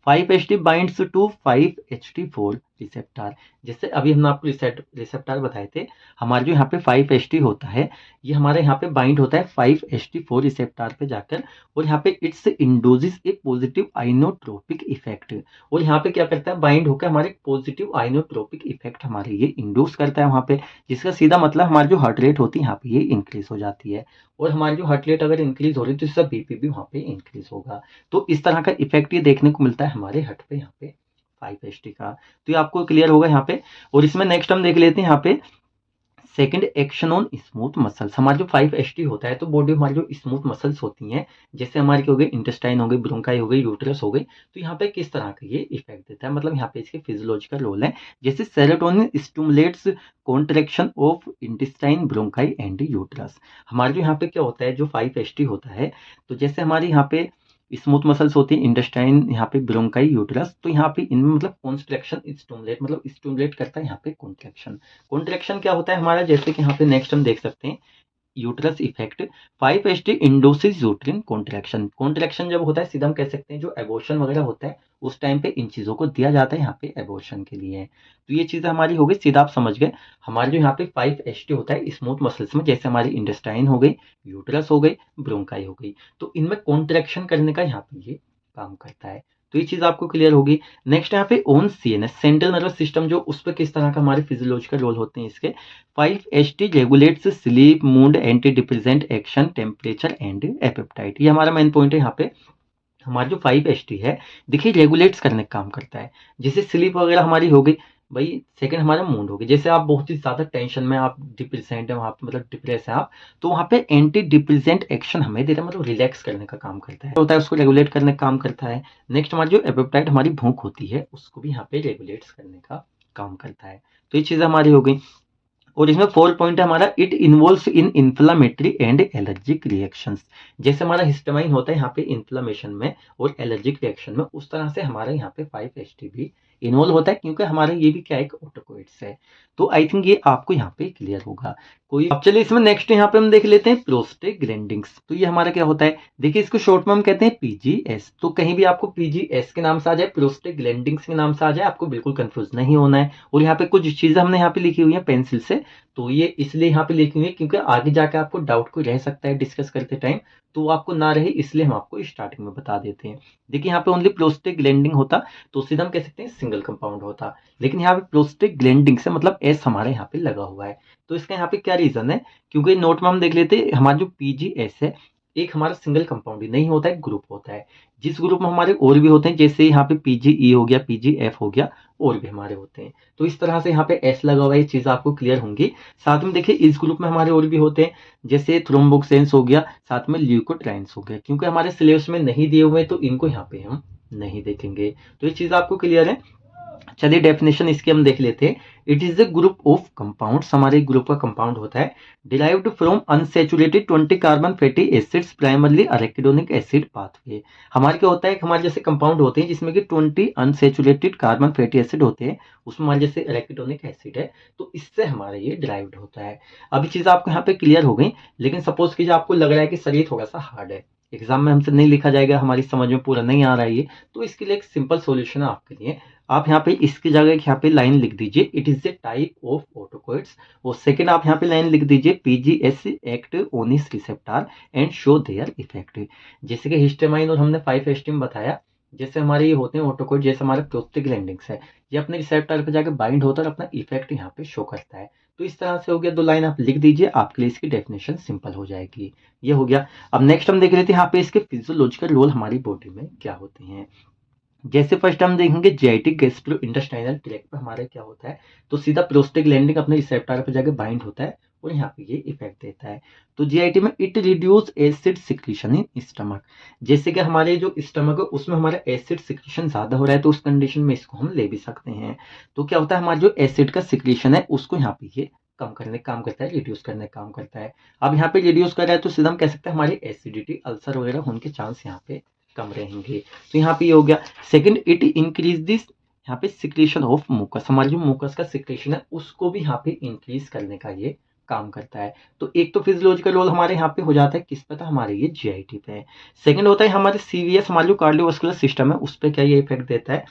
Speaker 1: 5-HT binds to 5-HT4 receptor. जैसे अभी हमने आपको रिसेप्टर बताए थे, हमारे जो यहाँ पे 5-HT होता है, ये हमारे यहाँ पे बाइंड होता है 5-HT4 रिसेप्टर पे जाकर, और यहाँ पे it's induces a positive inotropic effect. और यहाँ पे क्या करता है, बाइंड होकर हमारे पॉजिटिव आइनोट्रोपिक इफेक्ट हमारे ये इंड्यूस करता है वहाँ पे, जिसका सीधा मतलब हमारी जो हार्ट रेट होती है यहाँ पे ये इंक्रीज हो जाती है, और हमारी जो हार्ट रेट अगर इंक्रीज हो रही है तो इसका बीपी भी वहाँ पे इंक्रीज होगा। तो इस तरह का इफेक्ट ये देखने को मिलता है हमारे हट पे, यहाँ पे 5-HT का। तो ये आपको क्लियर होगा यहाँ पे। और इसमें नेक्स्ट हम देख लेते हैं यहाँ पे second action on smooth muscles. हमारा जो 5-HT होता है तो बॉडी हमारी जो स्मूथ मसल्स होती हैं, जैसे हमारी हो गई इंटेस्टाइन हो गई, ब्रोंकाई हो गई, यूट्रस हो गई, तो यहाँ पे किस तरह का ये इफेक्ट देता है, मतलब यहाँ पे इसके फिजियोलॉजिकल रोल है। जैसे serotonin stimulates contraction of intestine, bronchi and uterus. हमारे जो यहाँ पे क्या होता है, जो 5-HT होता है, तो जैसे हमारे यहाँ पे स्मूथ मसल्स होती है, इंटेस्टाइन, यहाँ पे ब्रोंकाई, यूट्रस, तो यहाँ पे इनमें मतलब कॉन्ट्रैक्शन स्टिमुलेट, मतलब स्टिमुलेट करता है यहाँ पे कॉन्ट्रैक्शन। कॉन्ट्रैक्शन क्या होता है हमारा, जैसे कि यहाँ पे नेक्स्ट हम देख सकते हैं uterus effect. 5-HT induces uterine contraction. Contraction जब होता है, सीधा हम कह सकते हैं जो एबॉर्शन वगैरह होता है उस टाइम पे इन चीजों को दिया जाता है यहाँ पे एबॉर्शन के लिए। तो ये चीजें हमारी हो गई, सीधा आप समझ गए। हमारे जो यहाँ पे 5-HT होता है स्मूथ मसल्स में, जैसे हमारी इंटेस्टाइन हो गई, यूट्रस हो गई, ब्रोंकाई हो गई, तो इनमें कॉन्ट्रैक्शन करने का यहाँ पे ये काम करता है। तो ये चीज आपको क्लियर होगी। नेक्स्ट यहाँ पे own CNS, central nervous system, जो उस पर किस तरह का हमारे फिजियोलॉजिकल रोल होते हैं इसके। 5-HT regulates sleep, mood, anti depressant action, temperature and appetite. ये हमारा मेन पॉइंट है यहाँ पे। हमारा जो 5-HT है, देखिए रेगुलेट्स करने का काम करता है। जैसे स्लीप वगैरह हमारी हो गई भाई, सेकंड हमारा मूड हो गया, जैसे आप बहुत ही ज्यादा टेंशन में, आप डिप्रेसेंट है वहाँ पे, मतलब डिप्रेस है आप, तो वहाँ पे एंटी डिप्रेसेंट एक्शन हमें दे रहा है, मतलब रिलैक्स करने का काम करता है, होता है उसको रेगुलेट करने का काम करता है। नेक्स्ट हमारी जो एपेटाइट, हमारी भूख होती है, उसको भी यहाँ पे रेगुलेट्स करने का काम करता है। तो ये चीज हमारी हो गई। और इसमें 4 पॉइंट है हमारा, it involves in inflammatory and allergic reactions. जैसे हमारा हिस्टामाइन होता है यहाँ पे इन्फ्लामेशन में और एलर्जिक रिएक्शन में, उस तरह से हमारा यहाँ पे 5-HT भी इन्वॉल्व होता है, क्योंकि हमारा ये भी क्या है, एक ऑटोकोइड्स है। तो आई थिंक ये आपको यहाँ पे क्लियर होगा। कोई अब चलिए इसमें नेक्स्ट यहाँ पे हम देख लेते हैं प्रोस्टेग्लैंडिंस। तो ये हमारा क्या होता है, देखिए इसको शॉर्ट में हम कहते हैं पीजीएस। तो कहीं भी आपको पीजीएस के नाम से आ जाए, प्रोस्टेग्लैंडिंस के नाम से आ जाए, आपको बिल्कुल कंफ्यूज नहीं होना है। और यहाँ पे कुछ चीजें हमने यहाँ पे लिखी हुई है पेंसिल से, तो ये इसलिए यहाँ पे लिखी हुई है क्योंकि आगे जाके आपको डाउट कोई रह सकता है डिस्कस करते टाइम, तो वो आपको ना रहे इसलिए हम आपको स्टार्टिंग में बता देते हैं। देखिए यहाँ पे ओनली प्रोस्टेग्लैंडिन होता तो सीधा हम कह सकते हैं सिंगल कंपाउंड होता, लेकिन यहाँ पे प्रोस्टेग्लैंडिन से मतलब एस हमारे यहाँ पे लगा हुआ है। तो इसका यहाँ पे क्या रीजन है, क्योंकि नोट में हम देख लेते हैं हमारा जो पीजीएस है एक हमारा सिंगल कंपाउंड ही नहीं होता है, ग्रुप होता है। जिस ग्रुप में हमारे और भी होते हैं, जैसे यहाँ पे पीजीई हो गया, पीजीएफ हो गया, और भी हमारे होते हैं। तो इस तरह से यहाँ पे एस लगा हुआ है, ये चीज आपको क्लियर होंगी। साथ में देखिए इस ग्रुप में हमारे और भी होते हैं, जैसे थ्रोम्बोक्सेंस हो गया, साथ में ल्यूकोट्राइन्स हो गया। क्योंकि हमारे सिलेबस में नहीं दिए हुए तो इनको यहाँ पे हम नहीं देखेंगे। तो ये चीज आपको क्लियर है। चलिए डेफिनेशन इसकी हम देख लेते हैं। It is a group of compounds, हमारे ग्रुप का कंपाउंड होता है derived from unsaturated 20 carbon fatty acids primarily arachidonic acid pathway. हमारे क्या होता है, हमारे जैसे कंपाउंड होते हैं जिसमें कि 20 अनसैचुरेटेड कार्बन फैटी एसिड होते हैं, उसमें हमारे जैसे अरेकिडोनिक एसिड है, तो इससे हमारा ये डिराइव्ड होता है। अभी चीज आपको यहाँ पे क्लियर हो गई। लेकिन सपोज कीजिए आपको लग रहा है कि सर ये थोड़ा सा हार्ड है, एग्जाम में हमसे नहीं लिखा जाएगा, हमारी समझ में पूरा नहीं आ रहा है ये, तो इसके लिए एक सिंपल सॉल्यूशन है आपके लिए। आप यहाँ पे इसकी जगह यहाँ पे लाइन लिख दीजिए, it is a type of autocoids. और सेकंड आप यहाँ पे लाइन लिख दीजिए, पीजीएस एक्ट ऑन इस receptor and show their effect. जैसे कि हिस्टामाइन और हमने 5-HT बताया, जैसे हमारे ये होते हैं ऑटोकोइड, जैसे हमारे प्रोस्टेग्लैंडिन्स है, ये अपने रिसेप्टर पे जाके बाइंड होता है और अपना इफेक्ट यहाँ पे शो करता है। तो इस तरह से हो गया, 2 लाइन आप लिख दीजिए, आपके लिए इसकी डेफिनेशन सिंपल हो जाएगी। ये हो गया। अब नेक्स्ट हम देख लेते हैं यहाँ पे इसके फिजियोलॉजिकल रोल हमारी बॉडी में क्या होते हैं। जैसे फर्स्ट हम देखेंगे जीआईटी गैस्ट्रो इंटेस्टाइनल ट्रैक्ट पे हमारे क्या होता है, तो सीधा प्रोस्टेग्लैंडिन अपने रिसेप्टर पे जाके बाइंड होता है और यहाँ पे ये इफेक्ट देता है। तो जीआईटी में it reduce acid secretion in stomach. जैसे कि हमारे जो स्टमक है उसमें हमारा एसिड सिक्रीशन ज्यादा हो रहा है, तो उस कंडीशन में इसको हम ले भी सकते हैं। तो क्या होता है, हमारा जो एसिड का सिक्रीशन है उसको यहाँ पे ये कम करने का काम करता है, रिड्यूस करने का काम करता है। अब यहाँ पे रिड्यूस कर रहा है तो सीधा हम कह सकते हैं हमारी एसिडिटी, अल्सर वगैरह होने के चांस यहाँ पे कम रहेंगे। तो यहाँ पे ये हो गया। सेकंड, इट इंक्रीज दिस, यहाँ पे सिक्रेशन ऑफ मुकस, हमारे जो मुकस का सिक्रेशन है उसको भी यहाँ पे इंक्रीज करने का ये काम करता है। तो एक तो फिजियोलॉजिकल रोल हमारे यहाँ पे हो जाता है किस पे, था हमारे ये जीआईटी पे है। सेकंड होता है हमारे सीवीएस, हमारा जो कार्डियोवास्कुलर सिस्टम है उस पर क्या ये इफेक्ट देता है।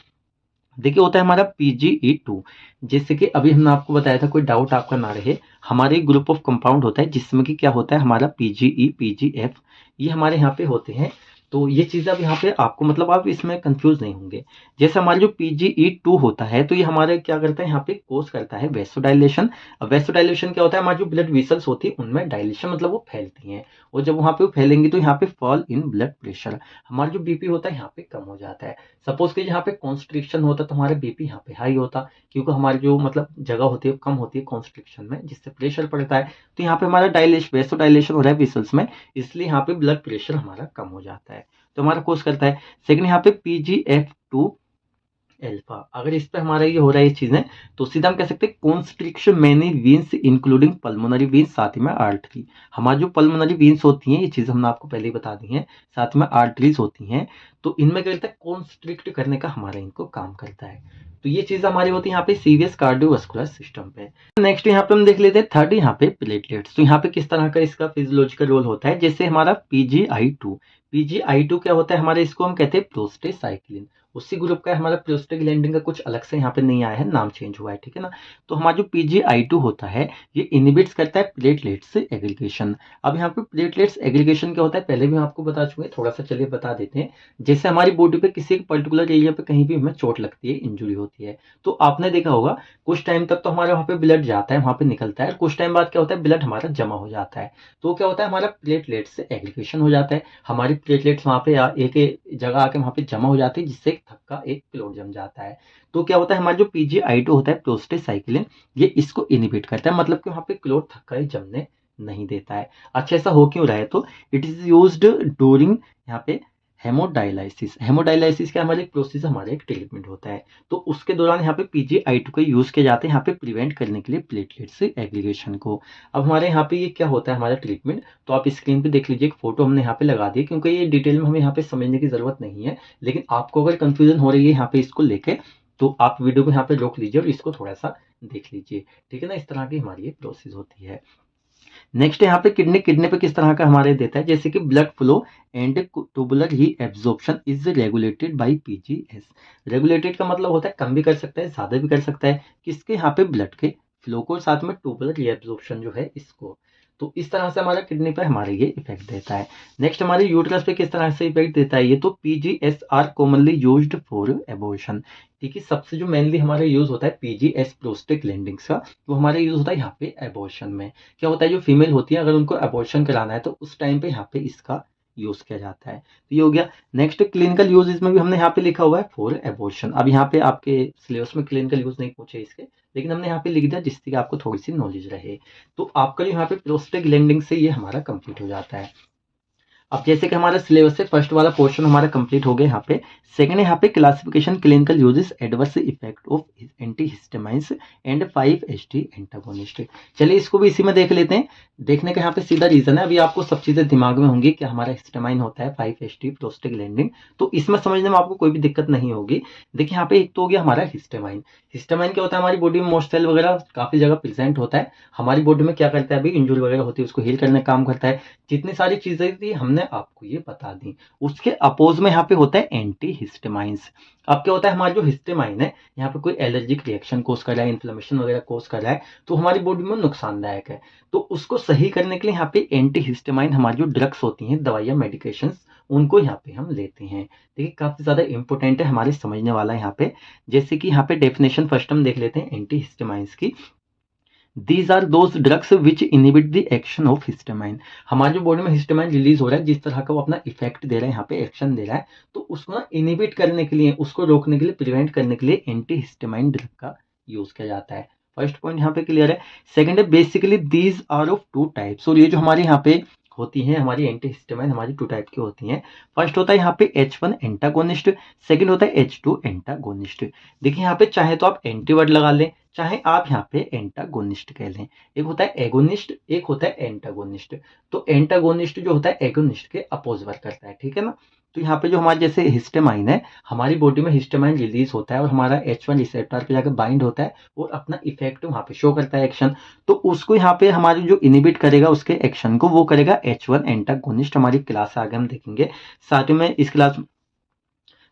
Speaker 1: देखिए होता है हमारा पीजीई2। जैसे कि अभी हमने आपको बताया था, कोई डाउट आपका ना रहे, हमारे ग्रुप ऑफ कंपाउंड होता है जिसमें कि क्या होता है हमारा पीजीई, पीजीएफ, ये हमारे यहाँ पे होते हैं। तो ये चीज़ अब यहाँ पे आपको मतलब आप इसमें कंफ्यूज नहीं होंगे। जैसे हमारा जो पीजीई2 होता है तो ये हमारे क्या करता है, यहाँ पे कोज करता है वेसोडाइलेशन। अब वेसोडाइलेशन क्या होता है, हमारी जो ब्लड वेसल्स होती है उनमें डायलेशन, मतलब वो फैलती हैं, और जब वहाँ पे वो फैलेंगी तो यहाँ पे फॉल इन ब्लड प्रेशर, हमारा जो बीपी होता है यहाँ पे कम हो जाता है। सपोज कि यहाँ पे कॉन्स्ट्रिक्शन होता तो हमारा बीपी यहाँ पे हाई होता, क्योंकि हमारी जो मतलब जगह होती है कम होती है कॉन्स्ट्रिक्शन में, जिससे प्रेशर पड़ता है। तो यहाँ पे हमारा डायलेशन, वेसोडाइलेशन हो रहा है वेसल्स में, इसलिए यहाँ पे ब्लड प्रेशर हमारा कम हो जाता है, तो हमारा कोर्स करता है। सेकंड यहाँ पे पीजीएफ2 एल्फा, अगर इस पे हमारा ये हो रहा है ये चीजें, तो सीधा हम कह सकते हैं constriction many veins including pulmonary veins, साथ ही में आर्टरी। हमारी जो पल्मोनरी वीन्स होती हैं ये चीज हमने आपको पहले ही बता दी है, साथ में आर्टरीज होती हैं, तो इनमें क्या करता है, कॉन्स्ट्रिक्ट करने का हमारा इनको काम करता है। तो ये चीज हमारी होती है यहाँ पे सीवीएस कार्डियोवास्कुलर सिस्टम पे। नेक्स्ट यहाँ पे हम देख लेते हैं थर्ड, यहाँ पे प्लेटलेट्स। तो यहाँ पे किस तरह का इसका फिजियोलॉजिकल रोल होता है। जैसे हमारा पीजीआई2, पीजीआई2 क्या होता है हमारे, इसको हम कहते हैं प्रोस्टेसाइक्लिन, उसी ग्रुप का है हमारा। प्रोस्टेग्लैंडिन का कुछ अलग से यहाँ पे नहीं आया है, नाम चेंज हुआ है, ठीक है ना। तो हमारा जो पीजीआई2 होता है ये इनहिबिट्स करता है प्लेटलेट्स एग्रीगेशन। अब यहाँ पे प्लेटलेट्स एग्रीगेशन क्या होता है पहले भी हम आपको बता चुके हैं, थोड़ा सा चलिए बता देते हैं। जैसे हमारी बॉडी पे किसी एक पर्टिकुलर एरिया पे कहीं भी हमें चोट लगती है, इंजुरी होती है, तो आपने देखा होगा कुछ टाइम तक तो हमारे वहाँ पे ब्लड जाता है, वहाँ पे निकलता है, और कुछ टाइम बाद क्या होता है ब्लड हमारा जमा हो जाता है। तो क्या होता है हमारा प्लेटलेट्स से एग्रीगेशन हो जाता है, हमारी प्लेटलेट्स वहाँ पे एक जगह आके वहाँ पे जमा हो जाती है, जिससे एक थक्का, एक क्लोट जम जाता है। तो क्या होता है हमारा जो पीजीआई2 होता है प्रोस्टेसाइक्लिन, ये इसको इनहिबिट करता है, मतलब कि वहाँ पे क्लोट, थक्का ये जमने नहीं देता है। अच्छा ऐसा हो क्यों रहा है, तो इट इज यूज्ड ड्यूरिंग यहाँ पे हेमोडायलाइसिस। हेमोडायलाइसिस क्या हमारे एक प्रोसेस, हमारे एक ट्रीटमेंट होता है, तो उसके दौरान यहाँ पे पीजीआई2 का यूज किया जाता है यहाँ पे प्रिवेंट करने के लिए प्लेटलेट्स एग्रीगेशन को। अब हमारे यहाँ पे ये क्या होता है हमारा ट्रीटमेंट, तो आप स्क्रीन पे देख लीजिए, एक फोटो हमने यहाँ पे लगा दी, क्योंकि ये डिटेल में हमें यहाँ पे समझने की जरूरत नहीं है, लेकिन आपको अगर कंफ्यूजन हो रही है यहाँ पे इसको लेके, तो आप वीडियो को यहाँ पे रोक लीजिए और इसको थोड़ा सा देख लीजिए, ठीक है ना। इस तरह की हमारी ये प्रोसेस होती है। नेक्स्ट यहाँ पे किडनी पे किस तरह का हमारे देता है, जैसे कि blood flow and tubular he absorption is regulated by PGS. Regulated का मतलब होता है कम भी कर सकता है, ज्यादा भी कर सकता है, किसके यहाँ पे ब्लड के फ्लो को, साथ में ट्यूबुलर री एब्जॉर्प्शन जो है इसको। तो इस तरह से हमारा किडनी पर हमारे ये इफेक्ट देता है। नेक्स्ट हमारे यूट्रस पे किस तरह से इफेक्ट देता है, ये तो PGs are commonly used for abortion. ठीक है, सबसे जो मेनली हमारे यूज होता है पीजीएस प्रोस्टेग्लैंडिंस का, वो हमारा यूज होता है यहाँ पे एबॉर्शन में। क्या होता है, जो फीमेल होती है अगर उनको अबॉर्शन कराना है तो उस टाइम पे यहाँ पे इसका यूज किया जाता है। तो ये हो गया। नेक्स्ट क्लिनिकल यूज, इसमें भी हमने यहाँ पे लिखा हुआ है फॉर एबॉर्शन। अब यहाँ पे आपके सिलेबस में क्लिनिकल यूज नहीं पूछे इसके, लेकिन हमने यहाँ पे लिख दिया जिससे कि आपको थोड़ी सी नॉलेज रहे। तो आपका जो यहाँ पे प्रोस्टेग्लैंडिन से ये हमारा कंप्लीट हो जाता है। अब जैसे कि हमारा सिलेबस से फर्स्ट वाला पोर्शन हमारा कंप्लीट हो गया। यहाँ पे सेकंड यहाँ पे classification clinical uses adverse effect of antihistamines and 5-HT antagonist. चलिए इसको भी इसी में देख लेते हैं। देखने का यहाँ पे सीधा रीजन है, अभी आपको सब चीजें दिमाग में होंगी कि हमारा हिस्टामाइन होता है 5-HT प्रोस्टेग्लैंडिन, तो इसमें समझने में आपको कोई भी दिक्कत नहीं होगी। देखिए यहाँ पे एक तो हो गया हमारा हिस्टामाइन। हिस्टामाइन क्या होता है, हमारी बॉडी में मोस्ट सेल वगैरह काफी जगह प्रेजेंट होता है। हमारी बॉडी में क्या करता है, अभी इंजुरी वगैरह होती है उसको हील करने का काम करता है। जितनी सारी चीजें थी हमने आपको ये बता दी। उसके अपोज में यहाँ पे होता है एंटी हिस्टामाइंस। अब क्या होता है, हमारा जो हिस्टामाइन है यहाँ पे कोई एलर्जिक रिएक्शन कोस कर रहा है, इन्फ्लेमेशन वगैरह कोस कर रहा है, तो हमारी बॉडी में नुकसानदायक है। तो उसको सही करने के लिए यहाँ पे एंटी हिस्टामाइन हमारी जो ड्रग्स होती हैं, दवाइयाँ, मेडिकेशन, उनको यहाँ पे हम लेते हैं। देखिए काफी ज्यादा इंपॉर्टेंट है, हमारे समझने वाला है यहाँ पे। जैसे कि यहाँ पे डेफिनेशन फर्स्ट हम देख लेते हैं एंटी हिस्टामाइंस की। These are those drugs which inhibit the action of histamine। हमारी जो बॉडी में हिस्टामाइन रिलीज हो रहा है, जिस तरह का वो अपना इफेक्ट दे रहा है, यहाँ पे एक्शन दे रहा है, तो उसको ना इनिबिट करने के लिए, उसको रोकने के लिए, प्रिवेंट करने के लिए एंटी हिस्टामाइन ड्रग का यूज किया जाता है। फर्स्ट पॉइंट यहाँ पे क्लियर है। सेकंड है basically these are of two types. और ये जो हमारे यहाँ पे होती हैं हमारी एंटी हिस्टामाइन, हमारी टू टाइप की होती हैं। फर्स्ट होता है यहाँ पे H1 एंटागोनिस्ट, सेकंड होता है H2 एंटागोनिस्ट। देखिए यहाँ पे चाहे तो आप एंटी वर्ड लगा लें, चाहे आप यहाँ पे एंटागोनिस्ट कह लें। एक होता है एगोनिस्ट, एक होता है एंटागोनिस्ट। तो एंटागोनिस्ट जो होता है एगोनिस्ट के अपोज वर्क करता है, ठीक है ना। तो यहाँ पे जो हमारे जैसे हिस्टामाइन है, हमारी बॉडी में हिस्टामाइन रिलीज होता है और हमारा H1 रिसेप्टर पे जाकर बाइंड होता है और अपना इफेक्ट वहाँ पे शो करता है, एक्शन। तो उसको यहाँ पे हमारी जो इनिबिट करेगा उसके एक्शन को, वो करेगा H1 एंटागोनिस्ट। हमारी क्लास आगे हम देखेंगे। साथ में इस क्लास,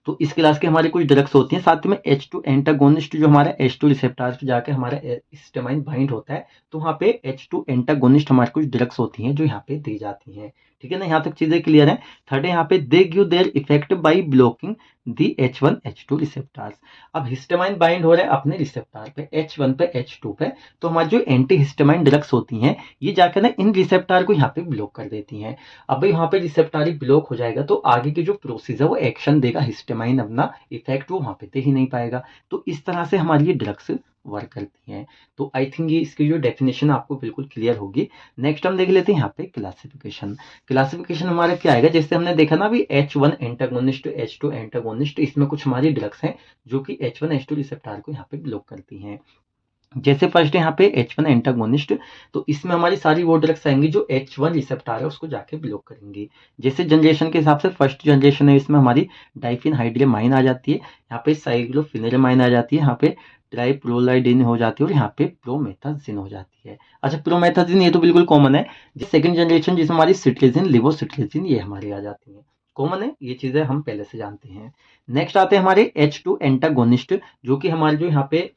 Speaker 1: तो इस क्लास के हमारी कुछ ड्रग्स होती हैं। साथ में H2 एंटागोनिस्ट जो हमारा H2 रिसेप्टर पे जाके हमारा हिस्टामाइन बाइंड होता है, तो वहाँ पे H2 एंटागोनिस्ट हमारी कुछ ड्रग्स होती हैं जो यहाँ पे दी जाती हैं, ठीक है ना। यहाँ तक चीजें क्लियर है। थर्ड है यहाँ पे they give their effect by blocking the H1 H2 receptors. अब हिस्टामाइन बाइंड हो रहा है अपने रिसेप्टर पे, H1 पे H2 पे, तो हमारी जो एंटी हिस्टामाइन ड्रग्स होती हैं ये जाकर ना इन रिसेप्टर को यहाँ पे ब्लॉक कर देती हैं। अब भाई यहाँ पे रिसेप्टर ही ब्लॉक हो जाएगा तो आगे की जो प्रोसेस है वो एक्शन देगा, हिस्टामाइन अपना इफेक्ट वो वहाँ पे दे ही नहीं पाएगा। तो इस तरह से हमारी ये ड्रग्स वर्क करती हैं। तो आई थिंक ये इसकी जो डेफिनेशन आपको बिल्कुल क्लियर होगी। नेक्स्ट हम देख लेते हैं यहाँ पे क्लासिफिकेशन। क्लासिफिकेशन हमारा क्या आएगा, जैसे हमने देखा ना अभी H1 एंटागोनिस्ट, H2 एंटागोनिस्ट, इसमें कुछ हमारी ड्रग्स हैं जो कि H1 H2 रिसेप्टर को यहाँ पे ब्लॉक करती हैं। जैसे फर्स्ट है यहाँ पे H1 एंटागोनिस्ट, तो इसमें हमारी सारी वो ड्रग्स आएंगी जो H1 रिसेप्टर है उसको जाके ब्लॉक करेंगी। जैसे जनरेशन के हिसाब से फर्स्ट जनरेशन है, इसमें हमारी डाइफिनहाइड्रेमाइन आ जाती है, यहाँ पे साइक्लोफिनेरेमाइन आ जाती है, यहाँ पे ट्राइप्रोलाइडिन हो जाती है और यहाँ पे प्रोमेथाजिन हो जाती है। अच्छा प्रोमेथाजिन ये तो बिल्कुल कॉमन है। सेकंड जनरेशन जिसमें हमारी सिट्रीजिन, लिवोसिट्रीजिन, ये हमारी आ जाती है, कॉमन है, ये चीजें हम पहले से जानते हैं। नेक्स्ट आते हैं हमारे H2 एंटागोनिस्ट, जो कि हमारे जो यहाँ पे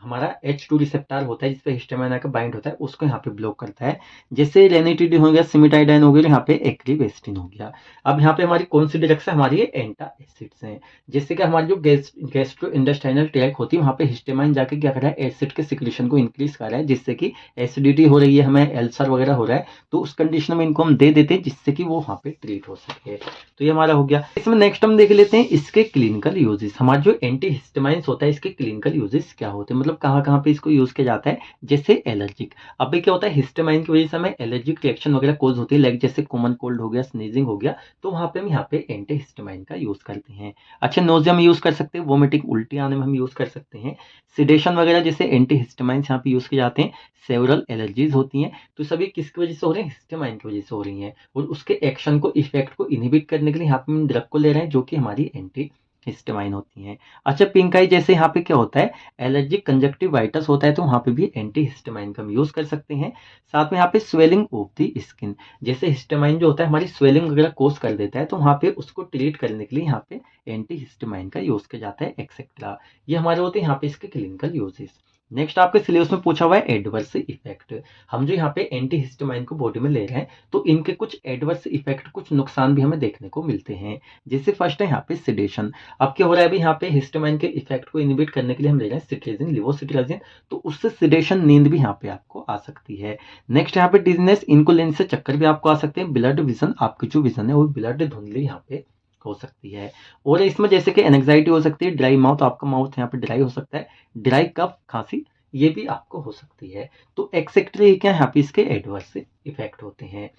Speaker 1: हमारा H2 रिसेप्टर होता है जिसपे हिस्टामाइन आकर बाइंड होता है, उसको यहाँ पे ब्लॉक करता है। जैसे रेनिटिडिन हो गया, सिमिटाइडाइन हो गया, यहाँ पे एक्रिवेस्टिन हो गया। अब यहाँ पे हमारी कौन सी ड्रग्स है, हमारी ये एंटा एसिड्स हैं। जैसे कि हमारी जो गैस्ट्रो इंटेस्टाइनल ट्रैक्ट होती है वहाँ पे हिस्टामाइन जाके क्या कर रहा है, एसिड के सिक्रेशन को इंक्रीज कर रहा है, जिससे कि एसिडिटी हो रही है, हमें अल्सर वगैरह हो रहा है, तो उस कंडीशन में इनको हम दे देते हैं जिससे कि वो वहाँ पे ट्रीट हो सके। तो ये हमारा हो गया। इसमें नेक्स्ट हम देख लेते हैं इसके क्लिनिकल यूजेस। हमारा जो एंटी हिस्टामाइन्स होता है इसके क्लिनिकल यूजेस क्या होते हैं, मतलब कहाँ कहाँ पे इसको यूज किया जाता है। जैसे एलर्जिक, अब क्या होता है, हिस्टामाइन की वजह से हमें एलर्जिक रिएक्शन वगैरह कोज होती है, लाइक जैसे कॉमन कोल्ड हो गया, स्नीजिंग हो गया, तो वहाँ पे हम यहाँ पे एंटी हिस्टामाइन का यूज करते हैं। अच्छा नोजिया में यूज कर सकते हैं, वोमिटिंग उल्टी आने में हम यूज कर सकते हैं। सिडेशन वगैरह जैसे एंटी हिस्टामाइन्स यहाँ पे यूज किए जाते हैं। सेवरल एलर्जीज होती हैं, तो सभी किसकी वजह से हो रहे हैं, हिस्टामाइन की वजह से हो रही हैं, और उसके एक्शन को, इफेक्ट को इनहिबिट करने के लिए यहाँ पे हम ड्रग को ले रहे हैं जो कि हमारी एंटी हिस्टामाइन होती हैं। अच्छा, पिंक आई जैसे यहाँ पे क्या होता है, एलर्जिक कंजक्टिवाइटिस होता है, तो वहाँ पे भी एंटी हिस्टामाइन का हम यूज़ कर सकते हैं। साथ में यहाँ पे स्वेलिंग ऑफ द स्किन, जैसे हिस्टामाइन जो होता है हमारी स्वेलिंग वगैरह कोस कर देता है, तो वहाँ पे उसको ट्रीट करने के लिए यहाँ पे एंटी हिस्टामाइन का यूज़ किया जाता है एक्सेट्रा। ये हमारे होते हैं यहाँ पे इसके क्लिनिकल यूजेस। नेक्स्ट आपके सिलेबस में पूछा हुआ है एडवर्स इफेक्ट। हम जो यहाँ पे एंटी हिस्टामाइन को बॉडी में ले रहे हैं, तो इनके कुछ एडवर्स इफेक्ट, कुछ नुकसान भी हमें देखने को मिलते हैं। जैसे फर्स्ट है यहाँ पे सिडेशन। अब क्या हो रहा है, अभी यहाँ पे हिस्टामाइन के इफेक्ट को इनहिबिट करने के लिए हम ले रहे हैं सिट्राजिन, लिवोसिट्राजिन, तो उससे सिडेशन, नींद भी यहाँ पे आपको आ सकती है। नेक्स्ट यहाँ पे डिजीनेस, इनको लेने से चक्कर भी आपको आ सकते हैं। ब्लड विजन, आपकी जो विजन है वो ब्लड धुंधली यहाँ पे हो सकती है। और इसमें जैसे कि एंग्जाइटी हो सकती है, ड्राई माउथ, आपका माउथ यहाँ पे ड्राई हो सकता है, ड्राई कफ, खांसी, ये भी आपको हो सकती है। तो एक्सेट्रा क्या यहाँ पे इसके एडवर्स इफेक्ट होते हैं।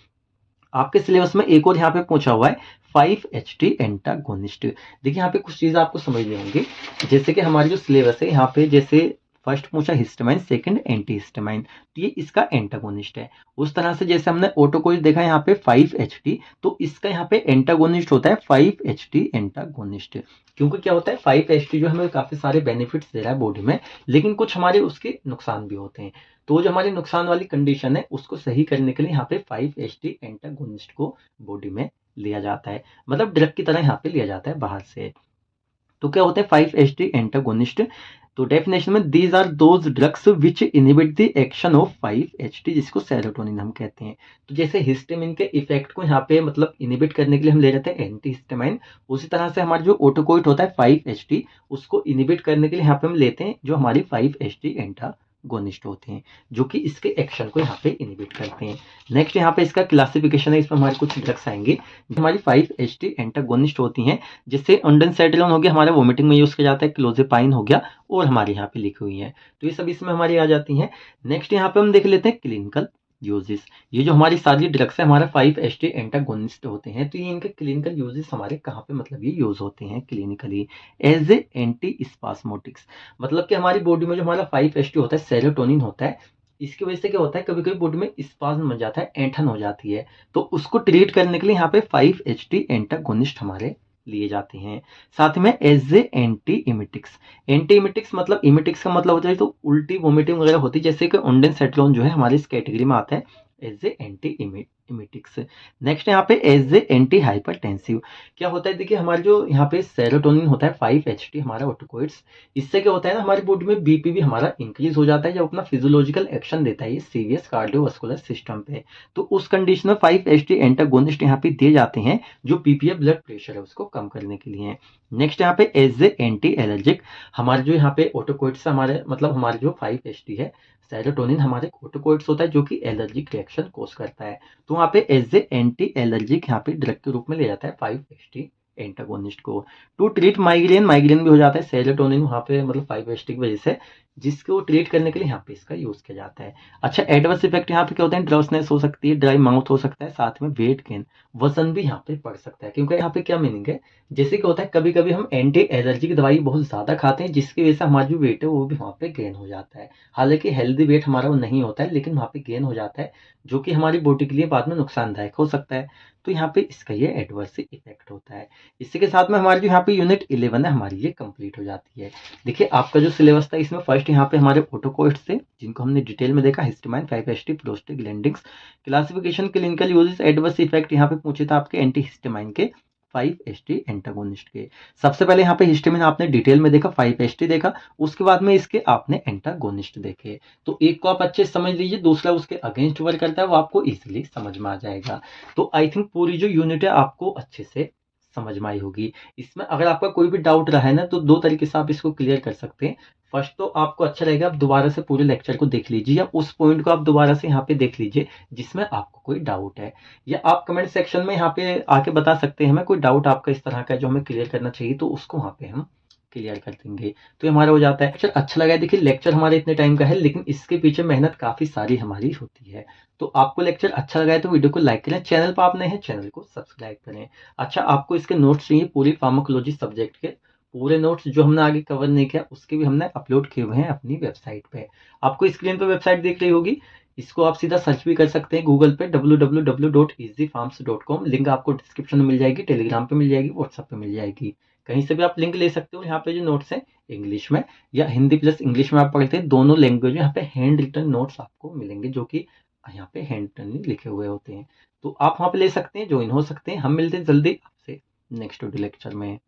Speaker 1: आपके सिलेबस में एक और यहाँ पे पूछा हुआ है 5-HT एंटागोनिस्ट। देखिए यहाँ पे कुछ चीज़ आपको समझनी होंगी। जैसे कि हमारी जो सिलेबस है यहाँ पे, जैसे फर्स्ट पूछा हिस्टामाइन, सेकंड एंटी हिस्टामाइन, तो ये इसका एंटागोनिस्ट है। उस तरह से जैसे हमने ऑटोकोइल देखा यहाँ पे 5-HT, तो इसका यहाँ पे एंटागोनिस्ट होता है 5-HT एंटागोनिस्ट। क्योंकि क्या होता है, 5-HT जो हमें काफी सारे बेनिफिट्स दे रहा है बॉडी में, लेकिन कुछ हमारे उसके नुकसान भी होते हैं। तो जो हमारी नुकसान वाली कंडीशन है उसको सही करने के लिए यहाँ पे 5-HT एंटागोनिस्ट को बॉडी में लिया जाता है, मतलब ड्रग की तरह यहाँ पे लिया जाता है बाहर से। तो क्या होते हैं 5-HT एंटागोनिस्ट? तो डेफिनेशन में, these are those drugs which inhibit the action of 5-HT, जिसको सेरोटोनिन हम कहते हैं। तो जैसे हिस्टामिन के इफेक्ट को यहाँ पे मतलब इनहिबिट करने के लिए हम ले जाते हैं एंटी हिस्टामाइन, उसी तरह से हमारा जो ऑटोकोइट होता है 5-HT, उसको इनहिबिट करने के लिए यहाँ पे हम लेते हैं जो हमारी 5-HT एंटागोनिस्ट होते हैं, जो कि इसके एक्शन को यहाँ पे इनहिबिट करते हैं। नेक्स्ट यहाँ पे इसका क्लासिफिकेशन है, इसमें हमारे कुछ ड्रग्स आएंगे जो हमारी 5-HT एंटागोनिस्ट होती हैं, जिससे ऑन्डेंसेट्रिलिन हो गया हमारा वोमिटिंग में यूज किया जाता है, क्लोजेपाइन हो गया, और हमारे यहाँ पे लिखी हुई है, तो ये सब इसमें हमारी आ जाती हैं। नेक्स्ट यहाँ पे हम देख लेते हैं क्लिनिकल यूजेस। ये जो हमारी सारी ड्रग्स है हमारा 5-HT एंटागोनिस्ट होते हैं, तो ये इनके क्लिनिकल यूजेस हमारे कहाँ पे मतलब ये यूज होते हैं क्लिनिकली, एज ए एंटी स्पास्मोटिक्स। मतलब कि हमारी बॉडी में जो हमारा 5-HT होता है, सेरोटोनिन होता है, इसकी वजह से क्या होता है, कभी कभी बॉडी में स्पाज्म बन जाता है, ऐंठन हो जाती है, तो उसको ट्रीट करने के लिए यहाँ पे 5-HT एंटागोनिस्ट हमारे लिए जाते हैं। साथ में एज ए एंटी इमिटिक्स। एंटी इमिटिक्स मतलब, इमिटिक्स का मतलब होता है तो उल्टी वोमिटिंग वगैरह होती है, जैसे कि ऑन्डेंसेट्रिलिन जो है हमारे इस कैटेगरी में आता है एज ए एंटी इमिटिक्स। नेक्स्ट यहाँ पे एज ए एंटी हाइपरटेंसिव। क्या होता है, देखिए हमारे जो यहाँ पे सेरोटोनिन होता है 5-HT हमारा ऑटोकोइड्स, इससे क्या होता है ना, हमारी बॉडी में बीपी भी हमारा इंक्रीज हो जाता है जब अपना फिजियोलॉजिकल एक्शन देता है ये सीरियस कार्डियोवास्कुलर सिस्टम पे। तो उस कंडीशन में 5-HT एंटागोनिस्ट यहाँ पे दिए जाते हैं जो पीपीए ब्लड प्रेशर है उसको कम करने के लिए। नेक्स्ट यहाँ पे एज ए एंटी एलर्जिक, हमारे जो यहाँ पे ऑटोकोइड्स हमारे मतलब हमारे जो 5-HT है, सेरोटोनिन हमारे ऑटोकोइड्स होता है जो कि एलर्जिक रिएक्शन कोज करता है, तो वहाँ पे एज ए एंटी एलर्जिक यहाँ पे ड्रग के रूप में ले जाता है 5-HT एंटागोनिस्ट को। टू ट्रीट माइग्रेन, माइग्रेन भी हो जाता है सेरोटोनिन वहाँ पे मतलब 5-HT की वजह से, जिसको ट्रीट करने के लिए यहाँ पे इसका यूज किया जाता है। अच्छा, एडवर्स इफेक्ट यहाँ पे क्या होता है, ड्राउसनेस हो सकती है, ड्राई माउथ हो सकता है, साथ में वेट गेन, वजन भी यहाँ पे बढ़ सकता है। क्योंकि यहाँ पे क्या मीनिंग है, जैसे कि होता है कभी कभी हम एंटी एलर्जी की दवाई बहुत ज्यादा खाते हैं, जिसकी वजह से हमारा जो वेट है वो भी वहाँ पे गेन हो जाता है। हालांकि हेल्दी वेट हमारा वो नहीं होता है, लेकिन वहाँ पे गेन हो जाता है, जो कि हमारी बॉडी के लिए बाद में नुकसानदायक हो सकता है। तो यहाँ पे इसका ये एडवर्स इफेक्ट होता है। इसी के साथ में हमारी जो यहाँ पे यूनिट 11 है हमारी ये कंप्लीट हो जाती है। देखिए आपका जो सिलेबस था इसमें फर्स्ट यहाँ पे हमारे ऑटोकोइड्स थे जिनको हमने डिटेल में देखा, histamine, 5-HT, prostaglandins, classification, clinical uses, adverse effect यहाँ पे पूछे था आपके एंटी हिस्टामाइन के, 5-HT एंटागोनिस्ट के। सबसे पहले यहाँ पे हिस्टामिन आपने डिटेल में देखा, 5-HT देखा, उसके बाद में इसके आपने एंटागोनिस्ट देखे। तो एक को आप अच्छे समझ लीजिए, दूसरा उसके अगेंस्ट वर्क करता है, वो आपको इजीली समझ में आ जाएगा। तो आई थिंक पूरी जो यूनिट है आपको अच्छे से समझ में आई होगी। इसमें अगर आपका कोई भी डाउट रहा है ना, तो दो तरीके से आप इसको क्लियर कर सकते हैं। फर्स्ट तो आपको अच्छा रहेगा आप दोबारा से पूरे लेक्चर को देख लीजिए, या उस पॉइंट को आप दोबारा से यहाँ पे देख लीजिए जिसमें आपको कोई डाउट है, या आप कमेंट सेक्शन में यहाँ पे आके बता सकते हैं हमें कोई डाउट आपका इस तरह का है जो हमें क्लियर करना चाहिए, तो उसको वहाँ पे हम क्लियर कर देंगे। तो हमारा हो जाता है लेक्चर अच्छा लगा है। देखिए लेक्चर हमारे इतने टाइम का है, लेकिन इसके पीछे मेहनत काफी सारी हमारी होती है। तो आपको लेक्चर अच्छा लगा है तो वीडियो को लाइक करें, चैनल पर आप नए हैं चैनल को सब्सक्राइब करें। अच्छा, आपको इसके नोट्स चाहिए पूरी फार्माकोलॉजी सब्जेक्ट के, पूरे नोट्स जो हमने आगे कवर नहीं किया उसके भी हमने अपलोड किए हुए हैं अपनी वेबसाइट पे। आपको स्क्रीन पे वेबसाइट दिख रही होगी, इसको आप सीधा सर्च भी कर सकते हैं गूगल पे, www.easyfarms.com। लिंक आपको डिस्क्रिप्शन में मिल जाएगी, टेलीग्राम पे मिल जाएगी, व्हाट्सएप पे मिल जाएगी। कहीं से भी आप लिंक ले सकते हो। यहाँ पे जो नोट्स हैं इंग्लिश में या हिंदी प्लस इंग्लिश में आप पढ़ते हैं, दोनों लैंग्वेज में यहाँ पे हैंड रिटन नोट्स आपको मिलेंगे, जो कि यहाँ पे हैंड रिटन लिखे हुए होते हैं। तो आप वहाँ पे ले सकते हैं, ज्वाइन हो सकते हैं। हम मिलते हैं जल्दी आपसे नेक्स्ट वीडियो लेक्चर में।